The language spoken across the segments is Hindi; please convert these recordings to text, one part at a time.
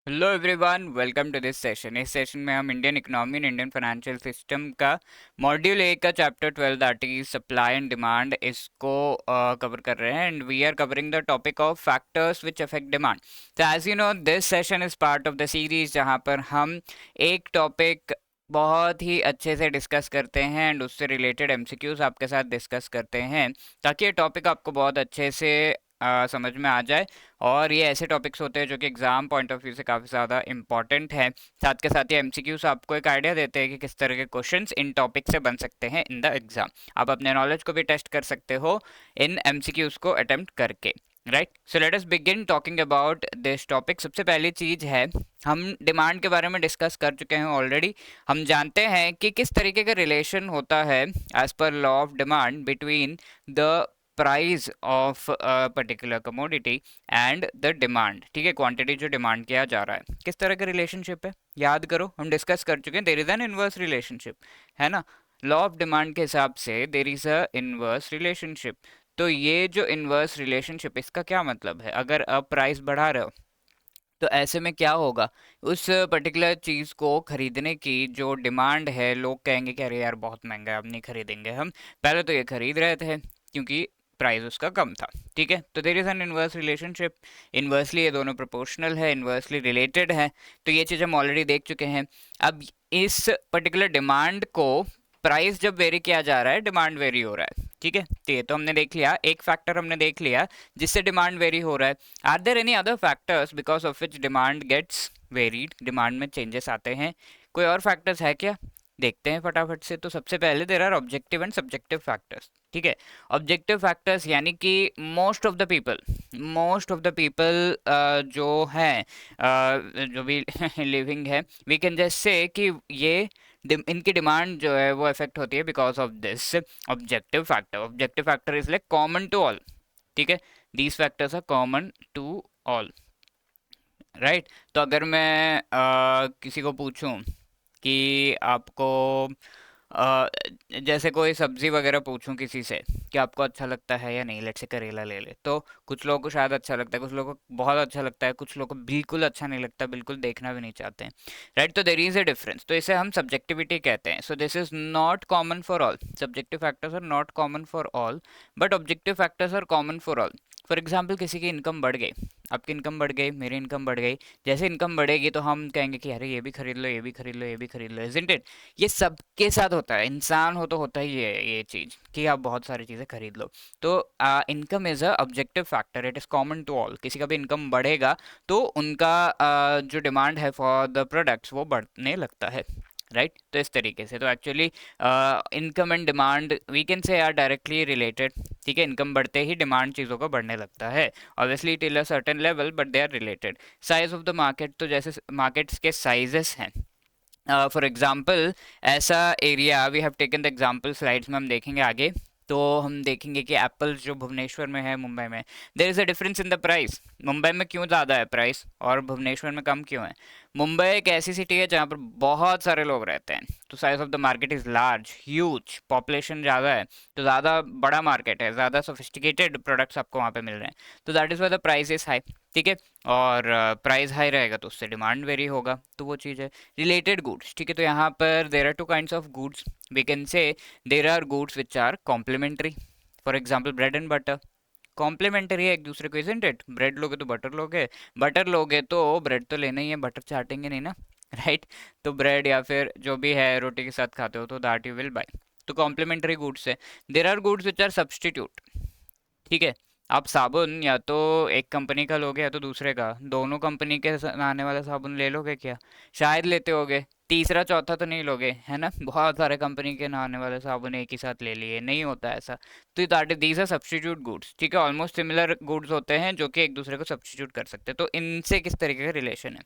Hello everyone, welcome to this session. इस सेशन में हम Indian economy and Indian financial system का मॉड्यूल ए का chapter 12 that is supply and demand इसको कवर कर रहे हैं and we are covering the topic of factors which affect demand. तो as you know this session is part of the series जहां पर हम एक टॉपिक बहुत ही अच्छे से डिस्कस करते हैं एंड उससे रिलेटेड एमसीक्यूज आपके साथ डिस्कस करते हैं ताकि ये टॉपिक आपको बहुत अच्छे से समझ में आ जाए। और ये ऐसे टॉपिक्स होते हैं जो कि एग्जाम पॉइंट ऑफ व्यू से काफ़ी ज़्यादा इंपॉर्टेंट है। साथ के साथ ये एमसीक्यूज आपको एक आइडिया देते हैं कि किस तरह के क्वेश्चंस इन टॉपिक से बन सकते हैं इन द एग्जाम। आप अपने नॉलेज को भी टेस्ट कर सकते हो इन एमसीक्यूज को अटेम्प्ट करके। Right, so let us begin talking about this topic. सबसे पहली चीज है, हम डिमांड के बारे में डिस्कस कर चुके हैं ऑलरेडी। हम जानते हैं कि किस तरीके का रिलेशन होता है as per law of demand between the price of particular commodity and the demand. ठीक है, क्वांटिटी जो डिमांड किया जा रहा है, किस तरह का रिलेशनशिप है याद करो, हम डिस्कस कर चुके हैं। There is an inverse relationship, है ना। लॉ ऑफ डिमांड के हिसाब से there is a inverse relationship. तो ये जो इनवर्स रिलेशनशिप, इसका क्या मतलब है? अगर आप प्राइस बढ़ा रहे हो तो ऐसे में क्या होगा, उस पर्टिकुलर चीज़ को खरीदने की जो डिमांड है, लोग कहेंगे कि अरे यार बहुत महंगा है, अब नहीं खरीदेंगे हम। पहले तो ये खरीद रहे थे क्योंकि प्राइस उसका कम था। ठीक है, तो there is an inverse relationship. Inversely ये दोनों प्रोपोर्शनल है, इनवर्सली रिलेटेड है। तो ये चीज़ हम ऑलरेडी देख चुके हैं। अब इस पर्टिकुलर डिमांड को प्राइस जब वेरी किया जा रहा है, डिमांड वेरी हो रहा है। ठीक है, तो ये तो हमने देख लिया, एक फैक्टर हमने देख लिया जिससे डिमांड वेरी हो रहा है। Are there any other factors because of which demand gets varied, demand में चेंजेस आते हैं? कोई और फैक्टर्स है क्या? देखते हैं फटाफट से। तो सबसे पहले there are objective and subjective factors. ठीक है, ऑब्जेक्टिव फैक्टर्स यानी कि मोस्ट ऑफ द पीपल जो हैं, जो भी लिविंग है, वी कैन जस्ट से कि ये इनकी डिमांड जो है वो अफेक्ट होती है because of this objective factor. Objective factor is like common to all. ठीक है, these factors are common to all. Right, तो अगर मैं किसी को पूछूं कि आपको जैसे कोई सब्जी वगैरह पूछूं किसी से कि आपको अच्छा लगता है या नहीं, लेट से करेला ले ले, तो कुछ लोगों को शायद अच्छा लगता है, कुछ लोगों को बहुत अच्छा लगता है, कुछ लोगों को बिल्कुल अच्छा नहीं लगता, बिल्कुल देखना भी नहीं चाहते हैं। राइट, तो देयर इज अ डिफरेंस। तो इसे हम सब्जेक्टिविटी कहते हैं। So this is not common for all, subjective factors are not common for all but objective factors are common for all. For example, किसी की इनकम बढ़ गई, आपकी इनकम बढ़ गई, मेरी इनकम बढ़ गई। जैसे इनकम बढ़ेगी तो हम कहेंगे कि अरे ये भी खरीद लो, ये भी खरीद लो, ये भी खरीद लो, इजंट इट? ये सबके साथ होता है, इंसान हो तो होता ही है ये चीज कि आप बहुत सारी चीजें खरीद लो। तो income is a objective factor, it is common to all. किसी का भी इनकम बढ़ेगा तो उनका जो डिमांड है फॉर द प्रोडक्ट्स वो बढ़ने लगता है। राइट, तो इस तरीके से तो actually income and demand we can say are directly related. ठीक है, इनकम बढ़ते ही डिमांड चीज़ों का बढ़ने लगता है, obviously till a certain level, but they are related. Size of the market, तो जैसे मार्केट्स के साइजेस हैं, फॉर एग्जाम्पल ऐसा area, we have taken the example slides में हम देखेंगे आगे। तो हम देखेंगे कि एप्पल्स जो भुवनेश्वर में है, मुंबई में, there is a difference in the price. Mumbai में क्यों ज़्यादा है प्राइस और भुवनेश्वर में कम क्यों है? मुंबई एक ऐसी सिटी है जहाँ पर बहुत सारे लोग रहते हैं, तो size of the market is large, huge, population ज़्यादा है, तो ज़्यादा बड़ा मार्केट है, ज़्यादा सोफिस्टिकेटेड प्रोडक्ट्स आपको वहाँ पे मिल रहे हैं, तो that is why the price is high. ठीक है, और प्राइस हाई रहेगा तो उससे डिमांड वेरी होगा, तो वो चीज़ है। रिलेटेड गुड्स, ठीक है, तो यहाँ पर there are two kinds of goods, we can say there are goods which are complementary. For example bread and butter, complementary है एक दूसरे को, इजंट इट? ब्रेड लोगे तो बटर लोगे, बटर लोगे तो ब्रेड तो लेना ही है, बटर चाटेंगे नहीं ना। राइट, तो ब्रेड या फिर जो भी है रोटी के साथ खाते हो तो दैट यू विल बाय। तो कॉम्प्लीमेंट्री गुड्स है। There are goods which are substitute. ठीक है, आप साबुन या तो एक कंपनी का लोगे या तो दूसरे का, दोनों कंपनी के नहाने वाला साबुन ले लोगे क्या? शायद लेते होगे, तीसरा चौथा तो नहीं लोगे, है ना। बहुत सारे कंपनी के नहाने वाले साबुन एक ही साथ ले लिए, नहीं होता ऐसा। तो that these are substitute goods. ठीक है, ऑलमोस्ट सिमिलर गुड्स होते हैं जो कि एक दूसरे को सब्स्टिट्यूट कर सकते हैं, तो इनसे किस तरीके का रिलेशन है।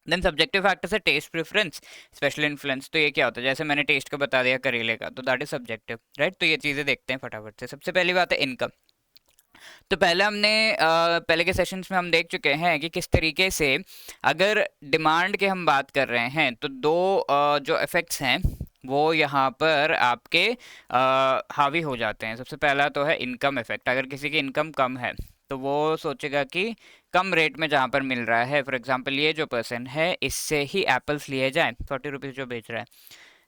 देन सब्जेक्टिव फैक्टर है टेस्ट प्रेफरेंस, स्पेशल इन्फ्लुएंस। तो ये क्या होता है? जैसे मैंने टेस्ट का बता दिया करेले का, तो दैट इज सब्जेक्टिव। राइट, तो ये चीजें देखते हैं फटाफट से। सबसे पहली बात है इनकम। तो पहले हमने पहले के सेशंस में हम देख चुके हैं कि किस तरीके से अगर डिमांड के हम बात कर रहे हैं तो दो जो इफेक्ट्स हैं वो यहाँ पर आपके हावी हो जाते हैं। सबसे पहला तो है इनकम इफेक्ट। अगर किसी की इनकम कम है तो वो सोचेगा कि कम रेट में जहाँ पर मिल रहा है, फॉर एग्जाम्पल ये जो पर्सन है इससे ही एप्पल्स लिए जाए 40 रुपीज़ जो बेच रहा है,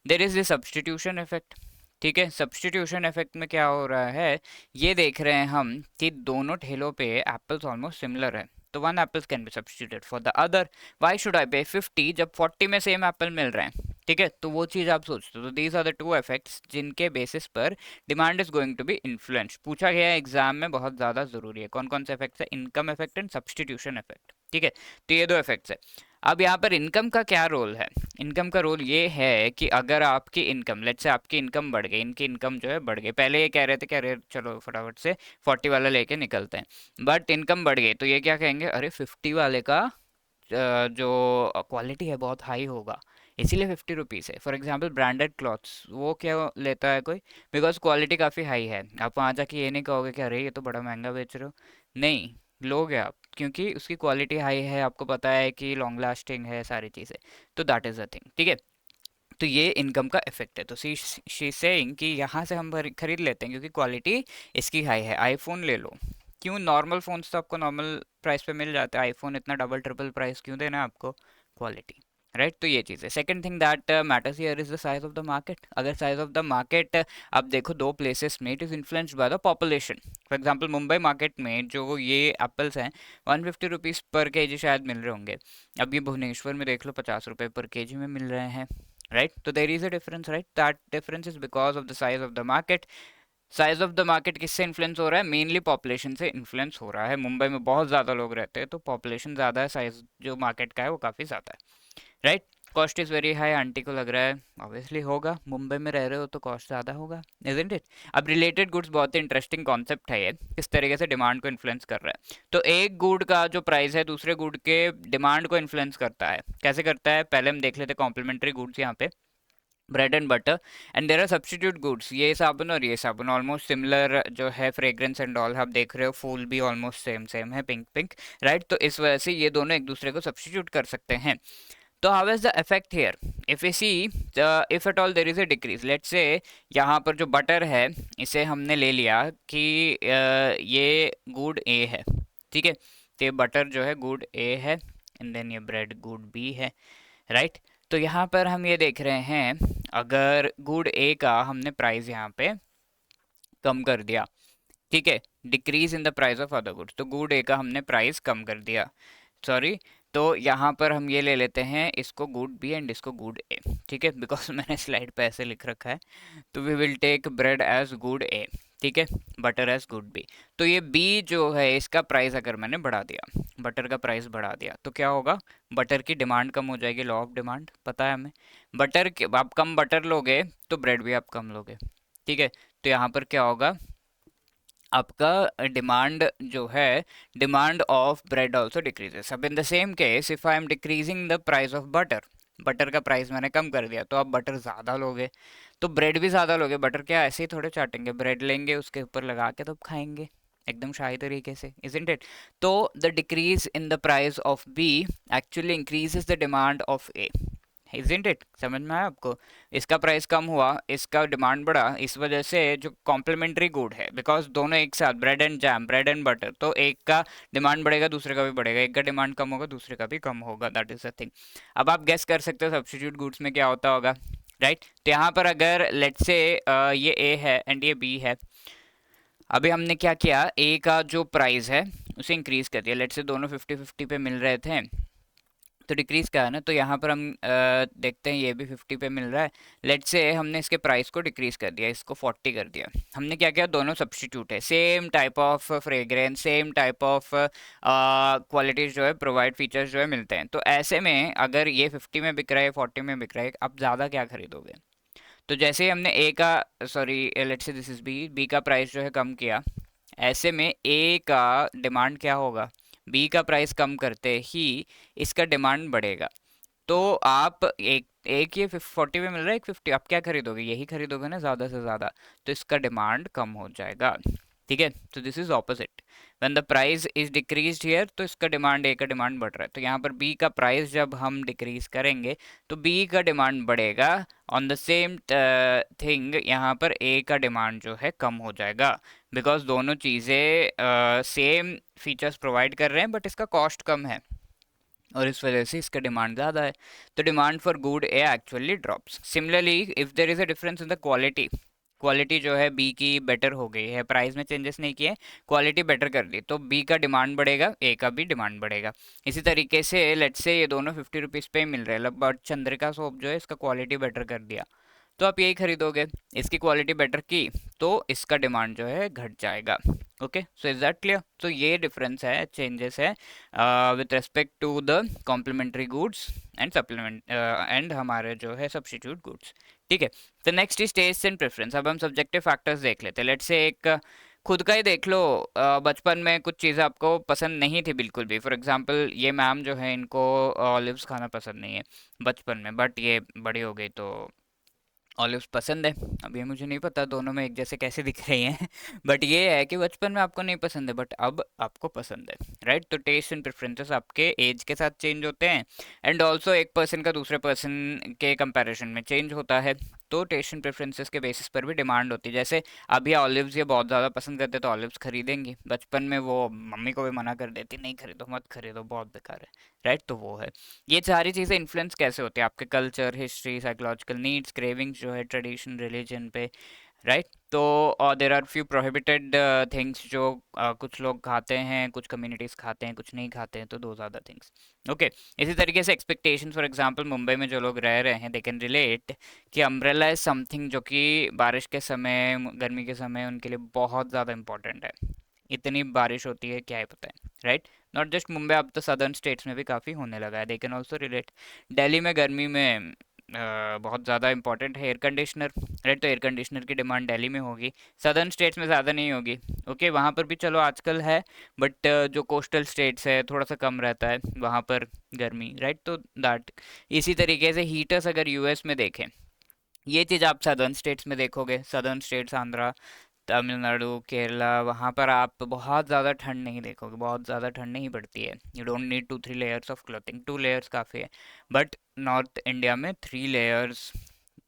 there is the substitution effect. ठीक है, सब्सटीट्यूशन इफेक्ट में क्या हो रहा है, ये देख रहे हैं हम कि दोनों ठेलों पे एप्पल्स ऑलमोस्ट सिमिलर है, तो one apples can be substituted for the other. Why should I पे 50 जब 40 में सेम एप्पल मिल रहे हैं? ठीक है, तो वो चीज़ आप सोचते हो। तो these are the two effects जिनके बेसिस पर demand is going to be influence. पूछा गया है एग्जाम में, बहुत ज़्यादा ज़रूरी है। कौन कौन से इफेक्ट्स है? Income effect and substitution effect. ठीक है, तो ये दो इफेक्ट्स है। अब यहाँ पर इनकम का क्या रोल है? इनकम का रोल ये है कि अगर आपकी इनकम, लेट्स से आपकी इनकम बढ़ गई, इनकी इनकम जो है बढ़ गई, पहले ये कह रहे थे, कह रहे चलो फटाफट से 40 वाला लेके निकलते हैं, बट इनकम बढ़ गई तो ये क्या कहेंगे, अरे 50 वाले का जो क्वालिटी है बहुत हाई होगा, इसीलिए 50 रुपीज़ है। फॉर एग्जाम्पल ब्रांडेड क्लॉथ्स, वो क्या लेता है कोई, बिकॉज क्वालिटी काफ़ी हाई है। आप वहाँ जाके ये नहीं कहोगे कि अरे ये तो बड़ा महंगा बेच रहे हो, नहीं, लोगे आप, क्योंकि उसकी क्वालिटी हाई है, आपको पता है कि लॉन्ग लास्टिंग है सारी चीज़ें, तो दैट इज़ द थिंग। ठीक है, तो ये इनकम का इफेक्ट है। तो शी सेइंग कि यहाँ से हम खरीद लेते हैं क्योंकि क्वालिटी इसकी हाई है। आईफोन ले लो, क्यों? नॉर्मल फ़ोन्स तो आपको नॉर्मल प्राइस पे मिल जाता है, आईफोन इतना डबल ट्रिपल प्राइस क्यों देना है आपको? Quality, right. तो ये चीज़ है। Second thing that matters here is the size of the market. अगर साइज ऑफ द मार्केट आप देखो दो प्लेसेस में, it is influenced by the population. For example Mumbai market में जो ये एप्पल्स हैं 150 रुपीज़ पर केजी शायद मिल रहे होंगे। अब ये भुवनेश्वर में देख लो 50 रुपये पर केजी में मिल रहे हैं, राइट। तो देर is a difference, right. That difference is because of the size of the market. Size of the market किससे इन्फ्लुएंस हो रहा है? मेनली पॉपुलेशन से इन्फ्लुएंस हो रहा है। मुंबई में बहुत ज़्यादा लोग रहते हैं तो पॉपुलेशन ज़्यादा है, साइज जो मार्केट का है वो काफ़ी ज़्यादा है, right. Cost is very high, aunty को लग रहा है ऑब्वियसली होगा, मुंबई में रह रहे हो तो कॉस्ट ज़्यादा होगा, इजंट इट। अब रिलेटेड गुड्स बहुत ही इंटरेस्टिंग कॉन्सेप्ट है ये, किस तरीके से डिमांड को इन्फ्लुएंस कर रहा है। तो एक गुड का जो प्राइस है दूसरे गुड के डिमांड को इन्फ्लुएंस करता है। कैसे करता है? पहले हम देख लेते हैं कॉम्प्लीमेंट्री गुड्स यहाँ पे, bread and butter and there are substitute goods. ये साबुन और ये साबुन ऑलमोस्ट सिमिलर जो है, फ्रेग्रेंस एंड ऑल आप देख रहे हो, फूल भी ऑलमोस्ट सेम सेम है, पिंक पिंक, राइट। तो इस वजह से ये दोनों एक दूसरे को सब्सटीट्यूट कर सकते हैं। तो how is the effect here? If we see, if at all there is a decrease, let's say यहाँ पर जो बटर है इसे हमने ले लिया कि ये गुड ए है, ठीक है। तो ये बटर जो है गुड ए है एंड देन ये ब्रेड गुड बी है, राइट। तो यहाँ पर हम ये देख रहे हैं, अगर गुड ए का हमने प्राइस यहाँ पे कम कर दिया, ठीक है, decrease in the price of other goods, तो गुड ए का हमने प्राइस कम कर दिया, सॉरी। तो यहाँ पर हम ये ले लेते हैं इसको गुड बी एंड इसको गुड ए, ठीक है, बिकॉज मैंने स्लाइड पे ऐसे लिख रखा है। तो we will take bread as good A, ठीक है, बटर एज गुड बी। तो ये बी जो है इसका प्राइस अगर मैंने बढ़ा दिया, बटर का प्राइस बढ़ा दिया, तो क्या होगा? बटर की डिमांड कम हो जाएगी, लॉ ऑफ डिमांड पता है हमें। बटर के आप कम बटर लोगे तो ब्रेड भी आप कम लोगे, ठीक है। तो यहाँ पर क्या होगा? आपका डिमांड जो है, demand of bread also decreases. अब in the same case if I am decreasing the price of butter, butter का प्राइस मैंने कम कर दिया तो आप बटर ज़्यादा लोगे तो ब्रेड भी ज़्यादा लोगे। बटर क्या ऐसे ही थोड़े चाटेंगे, ब्रेड लेंगे उसके ऊपर लगा के तो खाएंगे एकदम शाही तरीके से, इजंट इट। तो the decrease in the price of B actually increases the demand of A, isn't it. समझ में आया आपको? इसका प्राइस कम हुआ, इसका डिमांड बढ़ा, इस वजह से जो कॉम्प्लीमेंट्री गुड है, बिकॉज दोनों एक साथ, bread and jam, bread and butter, तो एक का डिमांड बढ़ेगा दूसरे का भी बढ़ेगा, एक का डिमांड कम होगा दूसरे का भी कम होगा, दैट इज द थिंग। अब आप गेस कर सकते हो सब्स्टिट्यूट गुड्स में क्या होता होगा, राइट। तो यहाँ पर अगर लेट्स से ये ए है एंड ये बी है, अभी हमने क्या किया, ए का जो प्राइस है उसे इंक्रीज कर दिया, लेट्स से दोनों 50-50 पे मिल रहे थे तो डिक्रीज का है ना, तो यहाँ पर हम देखते हैं ये भी 50 पे मिल रहा है, लेट्स से हमने इसके प्राइस को डिक्रीज कर दिया, इसको 40 कर दिया। हमने क्या किया, दोनों सब्स्टिट्यूट है, same type of fragrance, same type of qualities जो है, प्रोवाइड फीचर्स जो है मिलते हैं। तो ऐसे में अगर ये 50 में बिक रहा है, 40 में बिक रहा है, आप ज़्यादा क्या खरीदोगे? तो जैसे ही हमने ए का, sorry let's say this is B, B का प्राइस जो है कम किया, ऐसे में ए का डिमांड क्या होगा? बी का प्राइस कम करते ही इसका डिमांड बढ़ेगा। तो आप एक ये 40 में मिल रहा है, एक 50, आप क्या खरीदोगे? यही खरीदोगे ना ज़्यादा से ज़्यादा, तो इसका डिमांड कम हो जाएगा, ठीक है। तो this is opposite, when the price is decreased here, तो इसका डिमांड, ए का डिमांड बढ़ रहा है, तो यहाँ पर बी का प्राइस जब हम डिक्रीज करेंगे तो बी का डिमांड बढ़ेगा। ऑन द सेम थिंग यहाँ पर ए का डिमांड जो है कम हो जाएगा, बिकॉज दोनों चीज़ें सेम फीचर्स प्रोवाइड कर रहे हैं बट इसका कॉस्ट कम है और इस वजह से इसका डिमांड ज़्यादा है, तो demand for good A actually drops. Similarly if there is a difference in the quality, quality जो है बी की बेटर हो गई है, प्राइस में चेंजेस नहीं किए, क्वालिटी बेटर कर दी, तो बी का डिमांड बढ़ेगा, ए का भी डिमांड बढ़ेगा। इसी तरीके से लेट्स से ये दोनों 50 रुपीज़ पे मिल रहे हैं, बट चंद्रिका सोप जो है इसका क्वालिटी बेटर कर दिया, तो आप यही खरीदोगे। इसकी क्वालिटी बेटर की तो इसका डिमांड जो है घट जाएगा। Okay, so is that clear? तो ये डिफरेंस है, चेंजेस है with respect to the complementary goods and supplement and हमारे जो है सब्स्टिट्यूट गुड्स। ठीक है, तो next is taste and preference. अब हम सब्जेक्टिव फैक्टर्स देख लेते हैं। लेट्स से एक खुद का ही देख लो, बचपन में कुछ चीज़ें आपको पसंद नहीं थी बिल्कुल भी। फॉर एग्जांपल ये मैम जो है इनको ऑलिव्स खाना पसंद नहीं है बचपन में, बट ये बड़ी हो गई तो ऑलिव्स पसंद है। अब ये मुझे नहीं पता दोनों में एक जैसे कैसे दिख रही हैं बट ये है कि बचपन में आपको नहीं पसंद है बट अब आपको पसंद है, राइट? तो टेस्ट एंड प्रेफरेंसेस आपके एज के साथ चेंज होते हैं एंड ऑल्सो एक पर्सन का दूसरे पर्सन के कंपैरिजन में चेंज होता है, तो टेस्ट एंड प्रेफरेंसेस के बेसिस पर भी डिमांड होती है। जैसे अभी ऑलिव्स ये बहुत ज़्यादा पसंद करते तो ऑलिव्स खरीदेंगी, बचपन में वो मम्मी को भी मना कर देती, नहीं खरीदो, मत खरीदो, बहुत बेकार है, राइट? तो वो है। ये सारी चीज़ें इन्फ्लुएंस कैसे होती है आपके culture, history, psychological needs, cravings जो है ट्रेडिशन, रिलीजन पे, राइट? तो और there are few prohibited things जो कुछ लोग खाते हैं, कुछ कम्युनिटीज खाते हैं, कुछ नहीं खाते हैं, तो दो ज़्यादा थिंग्स। ओके, इसी तरीके से एक्सपेक्टेशंस, फॉर एग्जांपल मुंबई में जो लोग रह रहे हैं दे कैन रिलेट कि अम्ब्रेला इज समथिंग जो कि बारिश के समय, गर्मी के समय उनके लिए बहुत ज़्यादा इंपॉर्टेंट है। इतनी बारिश होती है, क्या है पता है, राइट? नॉट जस्ट मुंबई, अब तो सदर्न स्टेट्स में भी काफ़ी होने लगा है, they can also relate. Delhi में गर्मी में बहुत ज़्यादा इंपॉर्टेंट है एयर कंडीशनर, राइट? तो एयर कंडीशनर की डिमांड दिल्ली में होगी, सदर्न स्टेट्स में ज़्यादा नहीं होगी। ओके, वहाँ पर भी चलो आजकल है, बट जो कोस्टल स्टेट्स है थोड़ा सा कम रहता है वहाँ पर गर्मी, राइट? तो दैट, इसी तरीके से हीटर्स अगर यूएस में देखें, ये चीज़ आप सदर्न स्टेट्स में देखोगे, सदर्न स्टेट्स आंध्रा, तमिलनाडु, केरला, वहाँ पर आप बहुत ज़्यादा ठंड नहीं देखोगे, बहुत ज़्यादा ठंड नहीं पड़ती है। You don't need 2-3 layers of clothing, 2 layers काफ़ी है। बट नॉर्थ इंडिया में 3 लेयर्स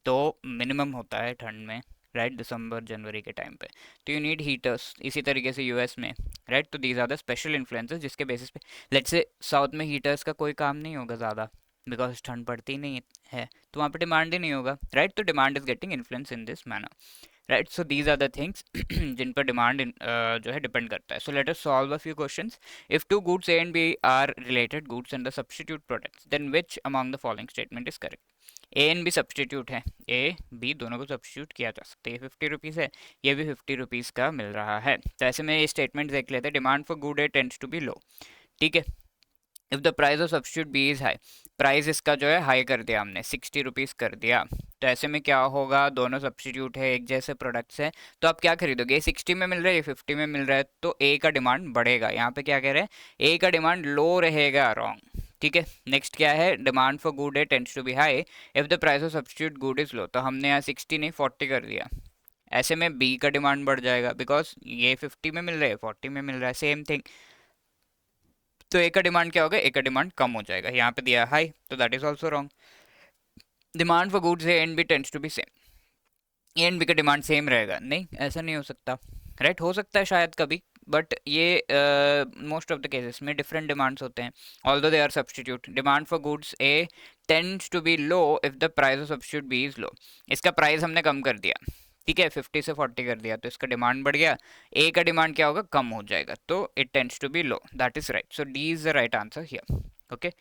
तो मिनिमम होता है ठंड में, राइट? दिसंबर जनवरी के टाइम पे, तो यू नीड हीटर्स। इसी तरीके से यूएस में, राइट? तो these are the special influences जिसके बेसिस पे लेट्स से साउथ में हीटर्स का कोई काम नहीं होगा ज़्यादा, बिकॉज ठंड पड़ती ही नहीं है, तो वहाँ पे डिमांड ही नहीं होगा, राइट? तो demand is getting influence in this manner, right? So these are the things जिन पर डिमांड जो है डिपेंड करता है। So let us solve a few questions. If two goods A and B are related goods and the substitute products, then which among the following statement is correct? A and B substitute है, ए बी दोनों को सब्स्टिट्यूट किया जा सकता है। ये 50 रुपीज़ है, ये भी 50 रुपीज़ का मिल रहा है, तो ऐसे में ये स्टेटमेंट देख लेते हैं। Demand for good A tends to be low, ठीक है। If the price of substitute B is high, price इसका जो है हाई कर दिया हमने, 60 रुपीज़ कर दिया, तो ऐसे में क्या होगा, दोनों सब्स्टिट्यूट है, एक जैसे प्रोडक्ट्स है, तो आप क्या खरीदोगे? ये 60 में मिल रहा है, ये 50 में मिल रहा है, तो ए का डिमांड बढ़ेगा। यहाँ पे क्या कह रहे हैं, ए का डिमांड लो रहेगा, रॉन्ग, ठीक है। नेक्स्ट क्या है, demand for good A tends to be high if the price of substitute good is low, तो हमने यहाँ 60 नहीं 40 कर दिया, ऐसे में बी का डिमांड बढ़ जाएगा, बिकॉज ये 50 में मिल रहा है, 40 में मिल रहा है, सेम थिंग। तो ए का डिमांड क्या होगा, ए का डिमांड कम हो जाएगा, यहाँ पे दिया हाई, तो that is also wrong. Demand for goods A and B tends to be same, A and B का डिमांड सेम रहेगा? नहीं, ऐसा नहीं हो सकता, राइट? हो सकता है शायद कभी, बट ये मोस्ट ऑफ द केसेस में डिफरेंट डिमांड्स होते हैं, although they are substitute. Demand for goods A tends to be low if the price of substitute B is low, इसका प्राइस हमने कम कर दिया, ठीक है, 50 से 40 कर दिया, तो इसका डिमांड बढ़ गया, ए का डिमांड क्या होगा, कम हो जाएगा, तो it tends to be low, that is right. So D is the right answer here. Okay,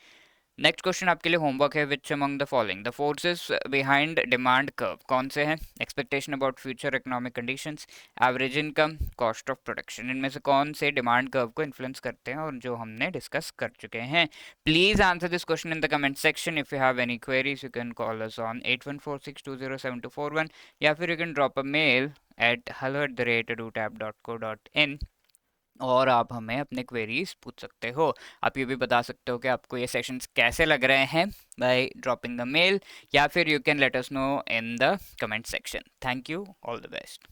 next question आपके लिए होमवर्क है, which among the following the forces behind demand curve, कौन से हैं? Expectation about future economic conditions, average income, cost of production, इनमें से कौन से डिमांड कर्व को इन्फ्लुएंस करते हैं और जो हमने डिस्कस कर चुके हैं? Please answer this question in the comment section. If you have any queries you can call us on 8146207241 या फिर you can drop a mail at hello@edutap.co.in और आप हमें अपने क्वेरीज पूछ सकते हो। आप ये भी बता सकते हो कि आपको ये सेशंस कैसे लग रहे हैं बाय ड्रॉपिंग द मेल, या फिर you can let us know in the comment section. Thank you, all the best.